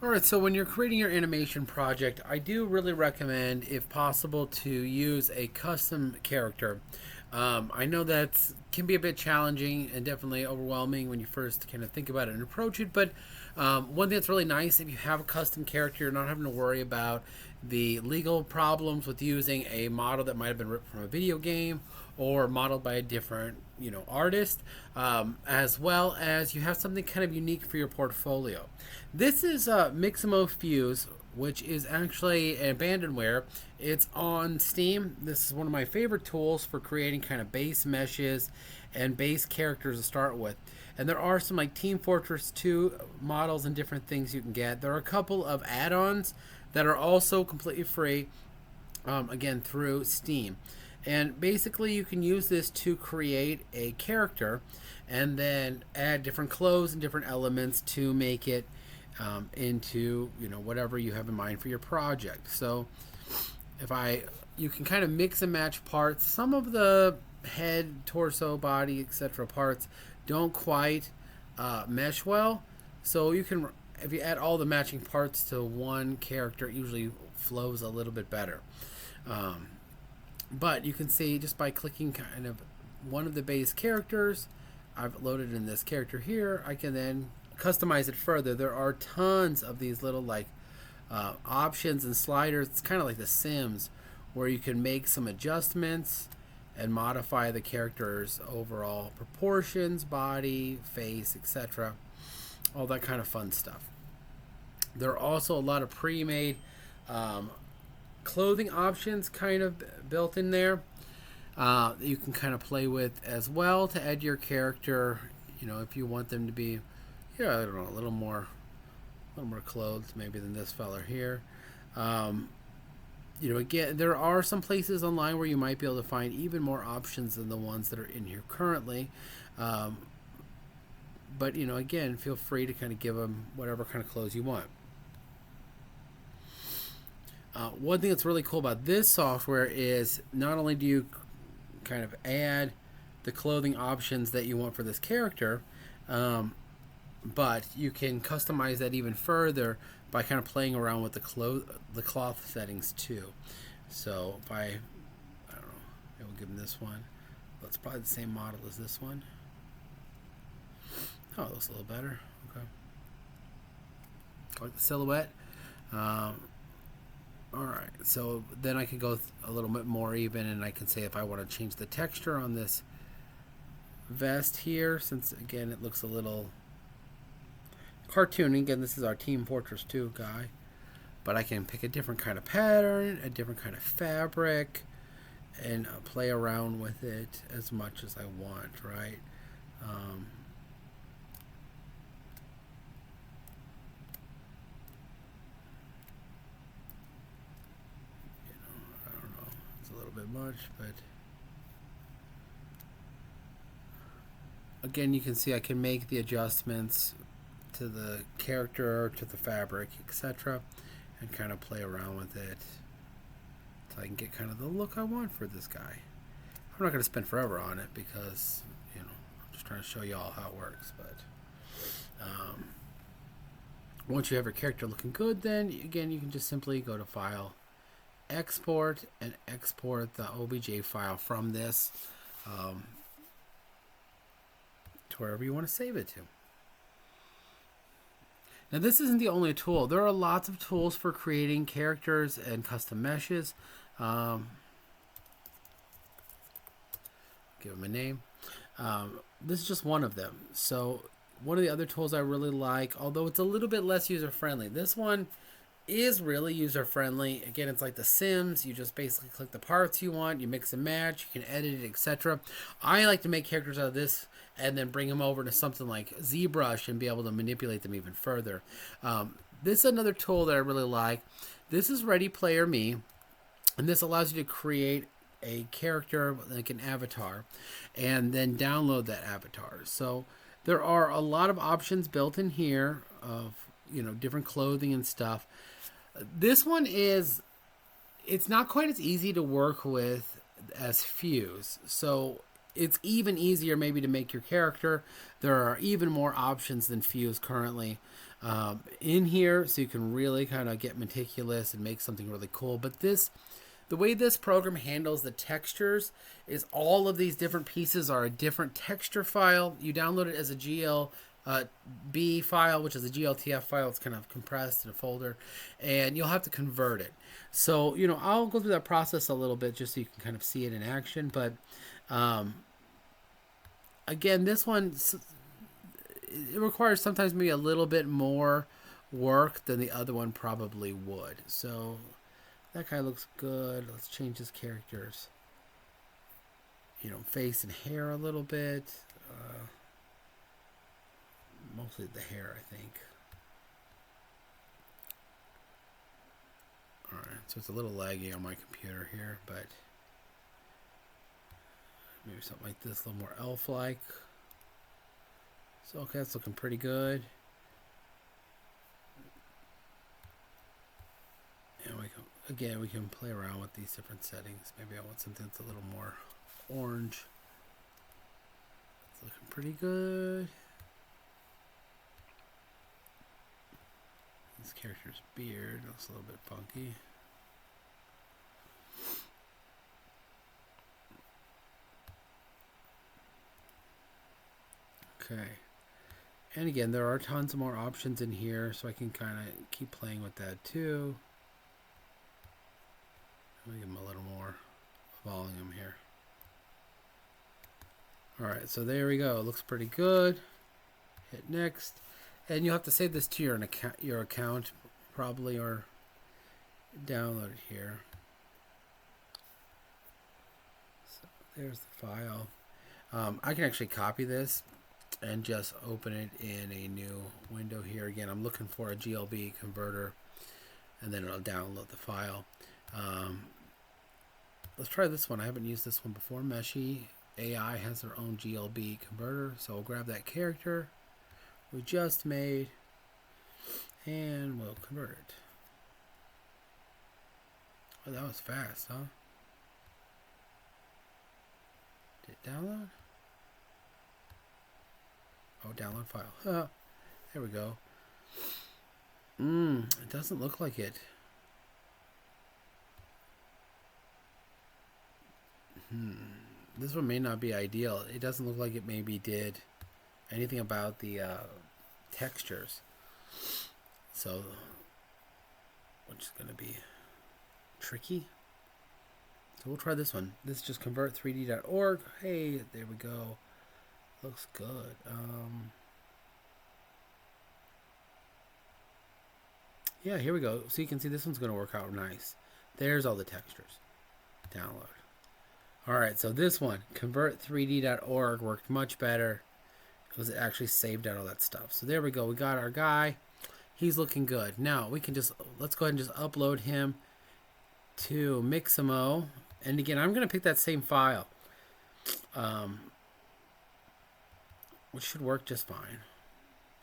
All right, so when you're creating your animation project, I do really recommend, if possible, to use a custom character. I know that can be a bit challenging and definitely overwhelming when you first kind of think about it and approach it, but one thing that's really nice, if you have a custom character, you're not having to worry about the legal problems with using a model that might have been ripped from a video game or modeled by a different artist, as well as you have something kind of unique for your portfolio. This is Mixamo Fuse, which is actually an abandonware. It's on Steam. This is one of my favorite tools for creating kind of base meshes and base characters to start with. And there are some like Team Fortress 2 models and different things you can get. There are a couple of add-ons that are also completely free, again, through Steam. And basically, you can use this to create a character and then add different clothes and different elements to make it into whatever you have in mind for your project. So you can kind of mix and match parts. Some of the head, torso, body, etc. parts don't quite mesh well. So you can, if you add all the matching parts to one character, it usually flows a little bit better. But you can see just by clicking kind of one of the base characters, I've loaded in this character here, I can then customize it further. There are tons of these little like options and sliders. It's kind of like The Sims, where you can make some adjustments and modify the character's overall proportions, body, face, etc. All that kind of fun stuff. There are also a lot of pre-made clothing options kind of built in there that you can kind of play with as well to add your character. If you want them to be, I don't know, a little more clothed maybe than this fella here. Again, there are some places online where you might be able to find even more options than the ones that are in here currently. But again, feel free to kind of give them whatever kind of clothes you want. One thing that's really cool about this software is not only do you kind of add the clothing options that you want for this character, but you can customize that even further by kind of playing around with the cloth settings too. So if I don't know, maybe we'll give him this one. That's probably the same model as this one. Oh, it looks a little better. Okay. I like the silhouette. Alright, so then I can go a little bit more even, and I can say if I want to change the texture on this vest here, since again it looks a little cartoony. Again, this is our Team Fortress 2 guy, but I can pick a different kind of pattern, a different kind of fabric, and play around with it as much as I want, right? I don't know, it's a little bit much, but again, you can see I can make the adjustments to the character, to the fabric, etc., and kind of play around with it so I can get kind of the look I want for this guy. I'm not going to spend forever on it because I'm just trying to show you all how it works. But once you have your character looking good, then again you can just simply go to File, Export, and export the OBJ file from this to wherever you want to save it to. Now, this isn't the only tool. There are lots of tools for creating characters and custom meshes. Give them a name. This is just one of them. So one of the other tools I really like, although it's a little bit less user-friendly. This one is really user-friendly. Again, it's like The Sims. You just basically click the parts you want, you mix and match, you can edit it, etc. I like to make characters out of this and then bring them over to something like ZBrush and be able to manipulate them even further. This is another tool that I really like. This is Readyplayerme, and this allows you to create a character like an avatar and then download that avatar. So there are a lot of options built in here of different clothing and stuff. This one it's not quite as easy to work with as Fuse. So it's even easier maybe to make your character. There are even more options than Fuse currently. in here, so you can really kind of get meticulous and make something really cool. But the way this program handles the textures is all of these different pieces are a different texture file. You download it as a GLB file, which is a GLTF file. It's kind of compressed in a folder, and you'll have to convert it. So, I'll go through that process a little bit just so you can kind of see it in action. But again, this one, it requires sometimes maybe a little bit more work than the other one probably would. So that guy looks good. Let's change his characters. Face and hair a little bit. Mostly the hair, I think. Alright, so it's a little laggy on my computer here, but maybe something like this, a little more elf-like. So, okay, that's looking pretty good. And we can play around with these different settings. Maybe I want something that's a little more orange. It's looking pretty good. This character's beard looks a little bit funky. Okay. And again, there are tons of more options in here, so I can kind of keep playing with that too. Let me give him a little more volume here. Alright, so there we go. It looks pretty good. Hit next. And you'll have to save this to your account probably, or download it here. So there's the file. I can actually copy this and just open it in a new window here. Again, I'm looking for a GLB converter, and then it'll download the file. Let's try this one. I haven't used this one before. Meshy AI has their own GLB converter, so we'll grab that character we just made and we'll convert it. Oh, that was fast, huh? Did it download? Oh, download file. Huh. There we go. It doesn't look like it. This one may not be ideal. It doesn't look like it maybe did anything about the textures. So, which is going to be tricky. So we'll try this one. This is just convert3d.org. Hey, there we go. Looks good. Yeah, here we go. So you can see this one's going to work out nice. There's all the textures. Download. Alright, so this one, convert3d.org, worked much better. It was actually saved out all that stuff. So there we go. We got our guy. He's looking good. Now, we can let's go ahead and just upload him to Mixamo. And again, I'm going to pick that same file, which should work just fine.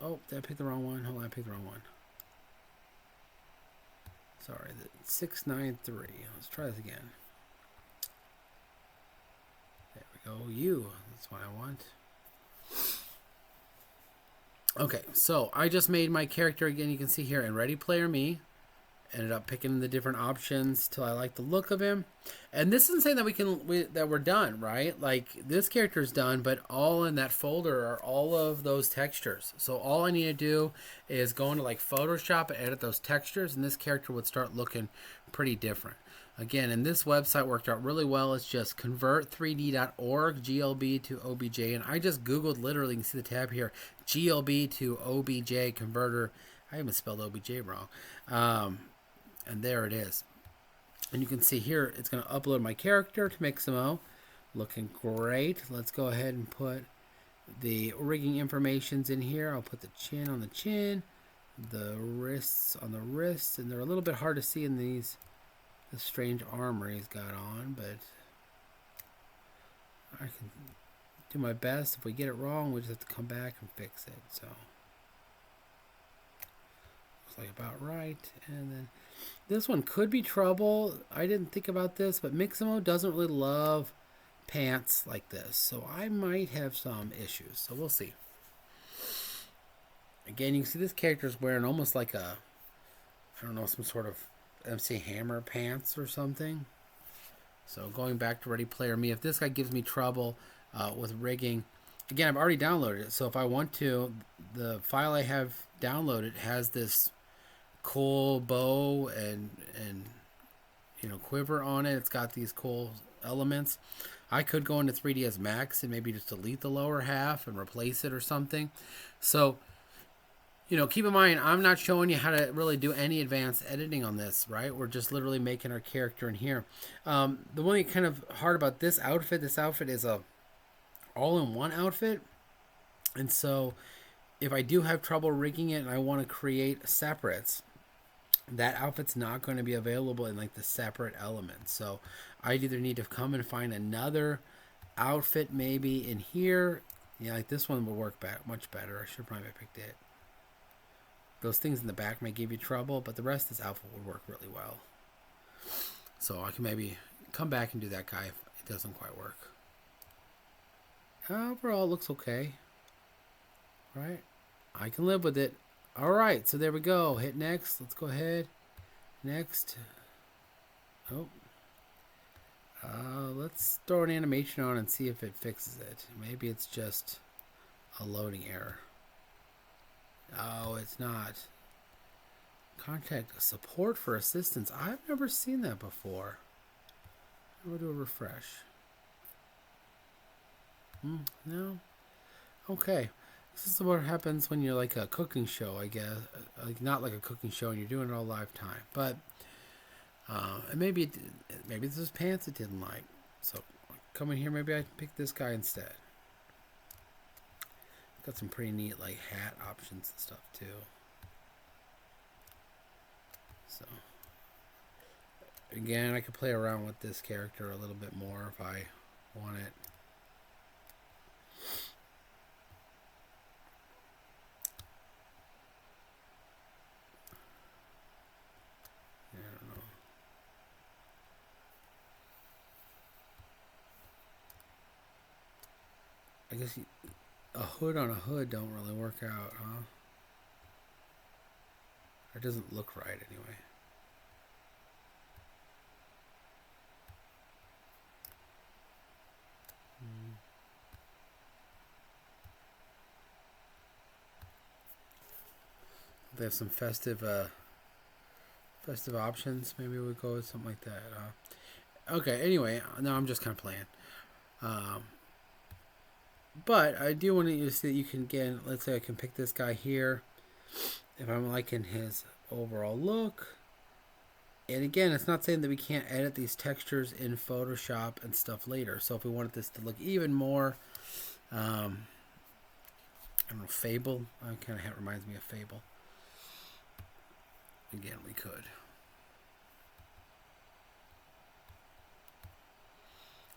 Oh, did I pick the wrong one? Hold on, I picked the wrong one. Sorry, the 693. Let's try this again. There we go. That's what I want. Okay, so I just made my character again. You can see here in Readyplayerme. Ended up picking the different options till I like the look of him. And this isn't saying that that we're done, right? Like this character's done, but all in that folder are all of those textures. So all I need to do is go into like Photoshop and edit those textures, and this character would start looking pretty different. Again, and this website worked out really well. It's just convert3d.org, GLB to OBJ. And I just Googled literally, you can see the tab here, GLB to OBJ converter. I even spelled OBJ wrong. And there it is. And you can see here, it's going to upload my character to Mixamo. Looking great. Let's go ahead and put the rigging informations in here. I'll put the chin on the chin, the wrists on the wrists, and they're a little bit hard to see in this strange armor he's got on, but I can do my best. If we get it wrong, we just have to come back and fix it. So looks like about right. And then this one could be trouble. I didn't think about this, but Mixamo doesn't really love pants like this, so I might have some issues. So we'll see. Again, you can see this character's wearing almost like a, I don't know, some sort of MC Hammer pants or something. So going back to Ready Player Me, if this guy gives me trouble with rigging, again, I've already downloaded it. So if I want to, the file I have downloaded has this cool bow and quiver on it. It's got these cool elements. I could go into 3ds Max and maybe just delete the lower half and replace it or something. So keep in mind, I'm not showing you how to really do any advanced editing on this, right? We're just literally making our character in here. The one thing kind of hard about this outfit is a all-in-one outfit. And so if I do have trouble rigging it and I want to create separates, that outfit's not going to be available in like the separate elements. So I'd either need to come and find another outfit maybe in here. Yeah, like this one would work much better. I should probably have picked it. Those things in the back may give you trouble, but the rest of this outfit would work really well. So I can maybe come back and do that guy if it doesn't quite work. Overall, it looks okay. Right? I can live with it. Alright, so there we go. Hit next. Let's go ahead. Next. Oh. Let's throw an animation on and see if it fixes it. Maybe it's just a loading error. Oh, it's not. Contact support for assistance. I've never seen that before. We'll do a refresh. No? Okay. This is what happens when you're like a cooking show, I guess. Like not like a cooking show and you're doing it all live time. But and maybe this is pants it didn't like. So come in here, maybe I can pick this guy instead. Got some pretty neat like hat options and stuff too. So again, I could play around with this character a little bit more if I want it. I don't know. I guess a hood on a hood don't really work out, huh? It doesn't look right anyway. They have some festive options. Maybe we'll go with something like that. Okay, anyway, no, I'm just kind of playing. But I do want you to see that you can, again, let's say I can pick this guy here. If I'm liking his overall look. And again, it's not saying that we can't edit these textures in Photoshop and stuff later. So if we wanted this to look even more, I don't know, Fable. Kind of reminds me of Fable. Again, we could.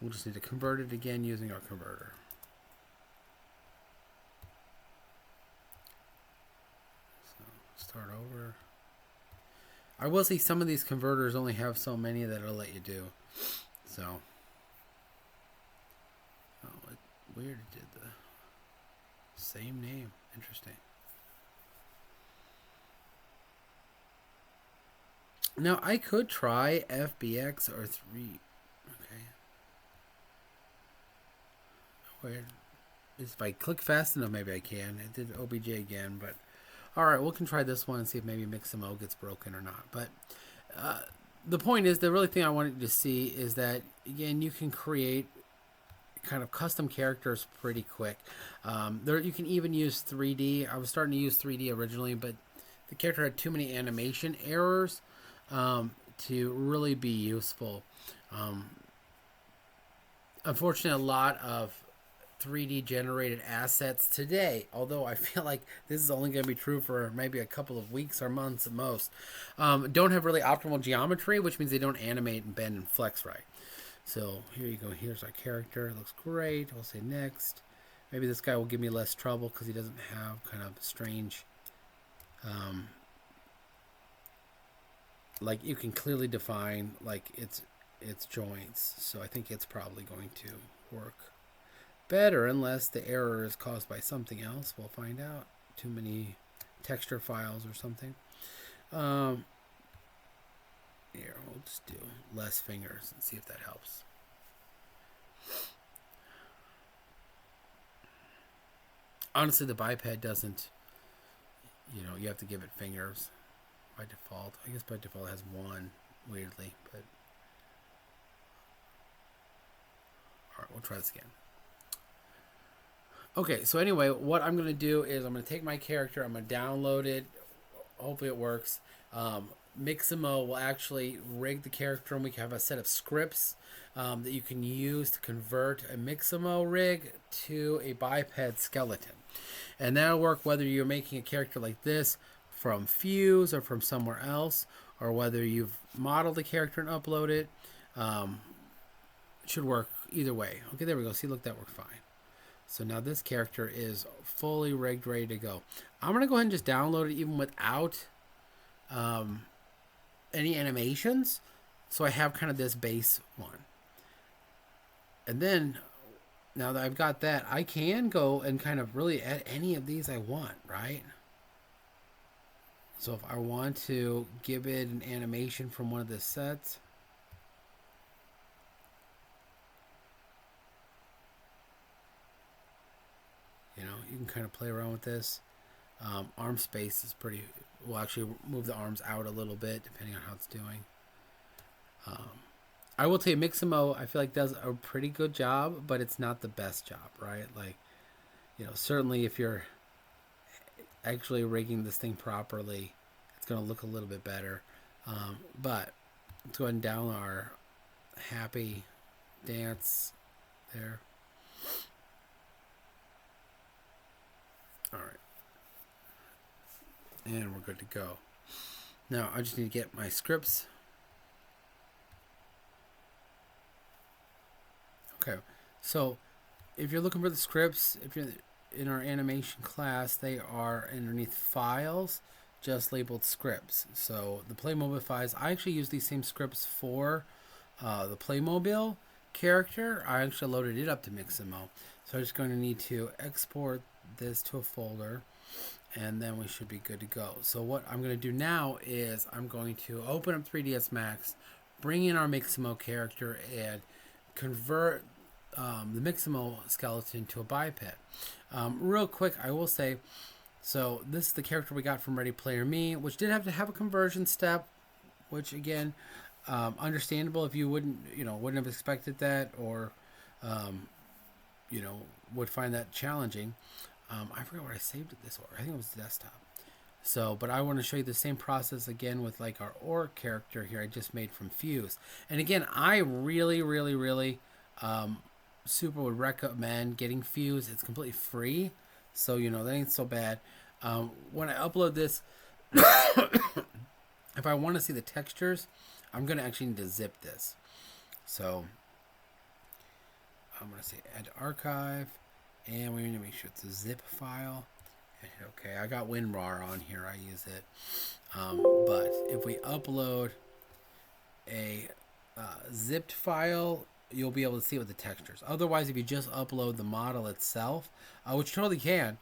We'll just need to convert it again using our converter. So start over. I will see some of these converters only have so many that it'll let you do. So, oh, weird it did the same name. Interesting. Now I could try FBX or 3. Okay. Weird. If I click fast enough, maybe I can. It did OBJ again, but alright, we can try this one and see if maybe Mixamo gets broken or not. But the point is, the really thing I wanted you to see is that, again, you can create kind of custom characters pretty quick. You can even use 3D. I was starting to use 3D originally, but the character had too many animation errors to really be useful. Unfortunately, a lot of 3D generated assets today, although I feel like this is only going to be true for maybe a couple of weeks or months at most, don't have really optimal geometry, which means they don't animate and bend and flex right. So here you go. Here's our character. It looks great. We'll say next. Maybe this guy will give me less trouble because he doesn't have kind of strange, like you can clearly define like its joints. So I think it's probably going to work better unless the error is caused by something else. We'll find out. Too many texture files or something. Here, we'll just do less fingers and see if that helps. Honestly, the biped doesn't, you have to give it fingers by default. I guess by default it has one, weirdly, but alright, we'll try this again. Okay, so anyway, what I'm going to do is I'm going to take my character, I'm going to download it, hopefully it works. Mixamo will actually rig the character, and we can have a set of scripts that you can use to convert a Mixamo rig to a biped skeleton. And that'll work whether you're making a character like this from Fuse or from somewhere else, or whether you've modeled the character and upload it. It should work either way. Okay, there we go. See, look, that worked fine. So now this character is fully rigged, ready to go. I'm going to go ahead and just download it even without any animations. So I have kind of this base one. And then, now that I've got that, I can go and kind of really add any of these I want, right? So if I want to give it an animation from one of the sets, you can kind of play around with this. Arm space is pretty, we'll actually move the arms out a little bit depending on how it's doing. I will tell you, Mixamo, I feel like does a pretty good job, but it's not the best job, right? Like, certainly if you're actually rigging this thing properly, it's going to look a little bit better. But let's go ahead and download our happy dance there. All right. And we're good to go. Now, I just need to get my scripts. Okay, so if you're looking for the scripts, if you're in our animation class, they are underneath files, just labeled scripts. So the Playmobil files, I actually use these same scripts for the Playmobil character. I actually loaded it up to Mixamo. So I'm just going to need to export this to a folder, and then we should be good to go. So what I'm going to do now is I'm going to open up 3ds Max, bring in our Mixamo character, and convert the Mixamo skeleton to a biped. Real quick, I will say, so this is the character we got from Readyplayerme, which did have to have a conversion step, which again, understandable if you wouldn't have expected that, or would find that challenging. I forgot what I saved it this, or I think it was the desktop. So, but I want to show you the same process again with like our orc character here I just made from Fuse. And again, I really, really, really super would recommend getting Fuse. It's completely free, so that ain't so bad. When I upload this, if I want to see the textures, I'm going to actually need to zip this. So I'm going to say add to archive, and we need to make sure it's a zip file. And hit OK. I got WinRAR on here. I use it. But if we upload a zipped file, you'll be able to see it with the textures. Otherwise, if you just upload the model itself, which you totally can,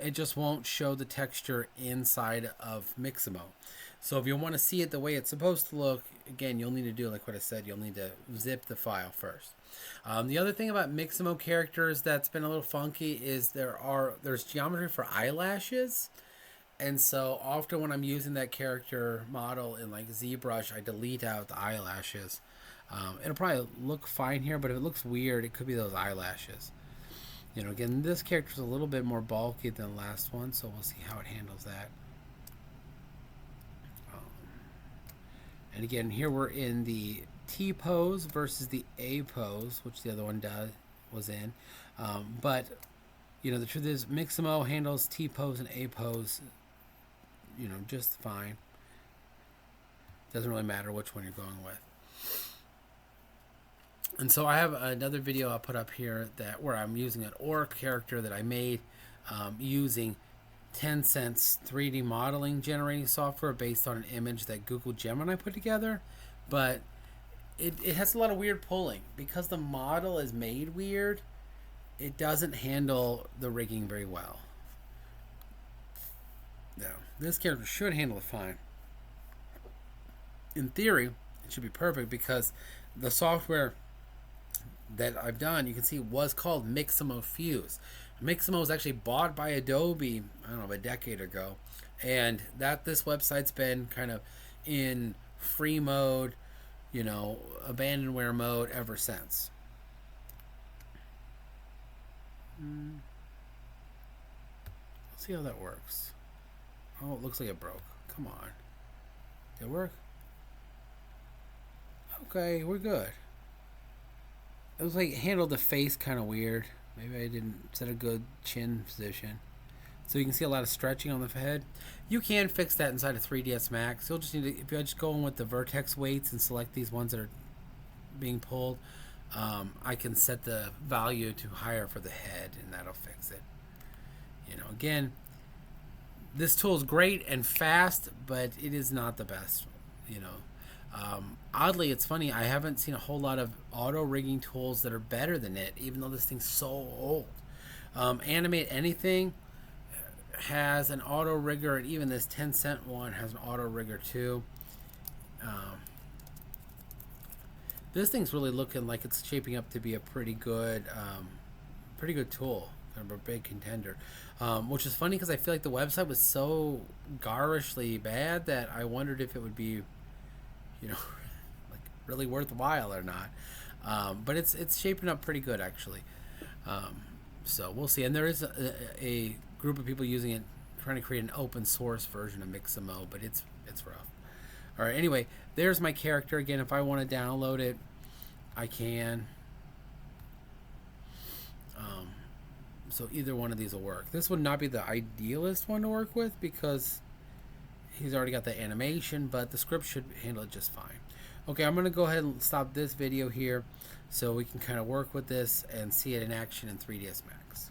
it just won't show the texture inside of Mixamo. So if you want to see it the way it's supposed to look, again, you'll need to do like what I said. You'll need to zip the file first. The other thing about Mixamo characters that's been a little funky is there's geometry for eyelashes. And so often when I'm using that character model in like ZBrush, I delete out the eyelashes. It'll probably look fine here, but if it looks weird, it could be those eyelashes. Again, this character's a little bit more bulky than the last one, so we'll see how it handles that. And again, here we're in the T pose versus the A pose, which the other one was in. But the truth is, Mixamo handles T pose and A pose, just fine. Doesn't really matter which one you're going with. And so I have another video I'll put up here where I'm using an orc character that I made using Tencent's 3D modeling generating software based on an image that Google Gemini put together. But it has a lot of weird pulling. Because the model is made weird, it doesn't handle the rigging very well. Now, this character should handle it fine. In theory, it should be perfect because the software that I've done, you can see, was called Mixamo Fuse. Mixamo was actually bought by Adobe, I don't know, a decade ago, and that this website's been kind of in free mode, you know, abandonware mode ever since. Let's see how that works. Oh, it looks like it broke. Come on. Did it work? Okay, we're good. It was like handled the face kind of weird. Maybe I didn't set a good chin position. So you can see a lot of stretching on the head. You can fix that inside of 3ds Max. You'll just need to, if you just go in with the vertex weights and select these ones that are being pulled, I can set the value to higher for the head, and that'll fix it. You know, again, this tool is great and fast, but it is not the best. You know, oddly, it's funny. I haven't seen a whole lot of auto rigging tools that are better than it, even though this thing's so old. Animate Anything has an auto rigger, and even this 10-cent one has an auto rigger too. This thing's really looking like it's shaping up to be a pretty good tool, kind of a big contender. Which is funny because I feel like the website was so garishly bad that I wondered if it would be, you know, like really worthwhile or not. But it's shaping up pretty good actually. So we'll see. And there is a group of people using it, trying to create an open source version of Mixamo, but it's rough. All right. Anyway, there's my character again. If I want to download it, I can. So either one of these will work. This would not be the idealist one to work with because he's already got the animation, but the script should handle it just fine. Okay, I'm going to go ahead and stop this video here so we can kind of work with this and see it in action in 3ds Max.